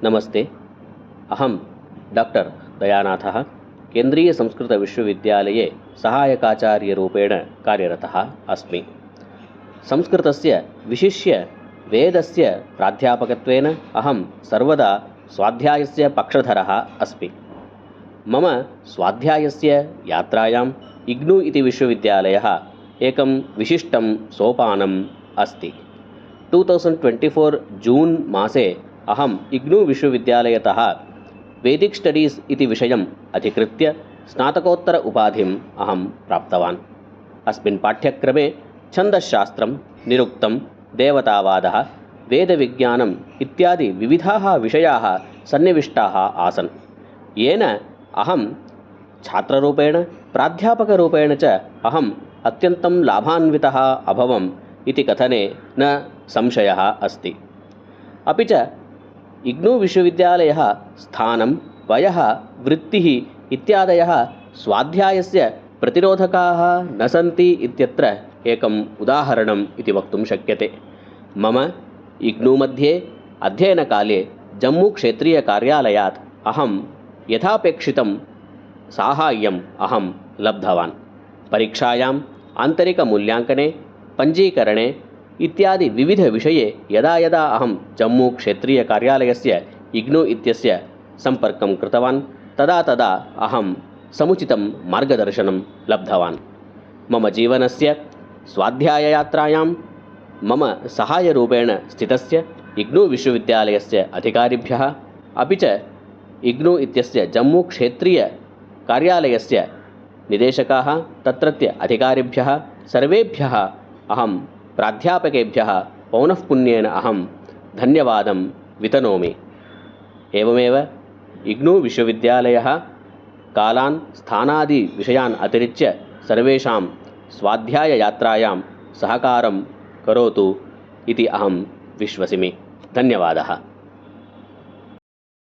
नमस्ते। अहं डॉक्टर दयानाथः केन्द्रीयसंस्कृतविश्वविद्यालये सहायकाचार्यरूपेण कार्यरतः अस्मि। संस्कृतस्य विशिष्य वेदस्य प्राध्यापकत्वेन अहं सर्वदा स्वाध्यायस्य पक्षधरः अस्मि। मम स्वाध्यायस्य यात्रायाम् इग्नू इति विश्वविद्यालयः एकं विशिष्टं सोपानम् अस्ति। 2024 जून् मासे अहम् इग्नू विश्वविद्यालयतः वेदिक् स्टडीस् इति विषयम् अधिकृत्य स्नातकोत्तर उपाधिम् अहं प्राप्तवान्। अस्मिन् पाठ्यक्रमे छन्दश्शास्त्रं, निरुक्तं, देवतावादः, वेदविज्ञानम् इत्यादि विविधाः विषयाः सन्निविष्टाः आसन्, येन अहं छात्ररूपेण प्राध्यापकरूपेण च अहम् अत्यन्तं लाभान्वितः अभवम् इति कथने न संशयः अस्ति। अपि च इग्नू विश्वविद्यालयः स्थानं, वयः, वृत्तिः इत्यादयः स्वाध्यायस्य प्रतिरोधकाः न सन्ति इत्यत्र एकम् उदाहरणम् इति वक्तुं शक्यते। मम इग्नू मध्ये अध्ययनकाले जम्मूक्षेत्रीयकार्यालयात् अहं यथापेक्षितं साहाय्यम् अहं लब्धवान्। परीक्षायाम्, आन्तरिकमूल्याङ्कने, पञ्जीकरणे इत्यादि विविधविषये यदा यदा अहं जम्मूक्षेत्रीयकार्यालयस्य इग्नू इत्यस्य सम्पर्कं कृतवान्, तदा तदा अहं समुचितं मार्गदर्शनं लब्धवान्। मम जीवनस्य स्वाध्याययात्रायां मम सहायरूपेण स्थितस्य इग्नू विश्वविद्यालयस्य अधिकारिभ्यः अपि च इग्नू इत्यस्य जम्मूक्षेत्रीयकार्यालयस्य निदेशकाः, तत्रत्य अधिकारिभ्यः सर्वेभ्यः अहं प्राध्यापकेभ्यः पौनःपुन्येन अहं धन्यवादं वितनोमि। एवमेव इग्नू विश्वविद्यालयः कालान्, स्थानादि विषयान् अतिरिच्य सर्वेषां स्वाध्याययात्रायां सहकारं करोतु इति अहं विश्वसिमि। धन्यवादः।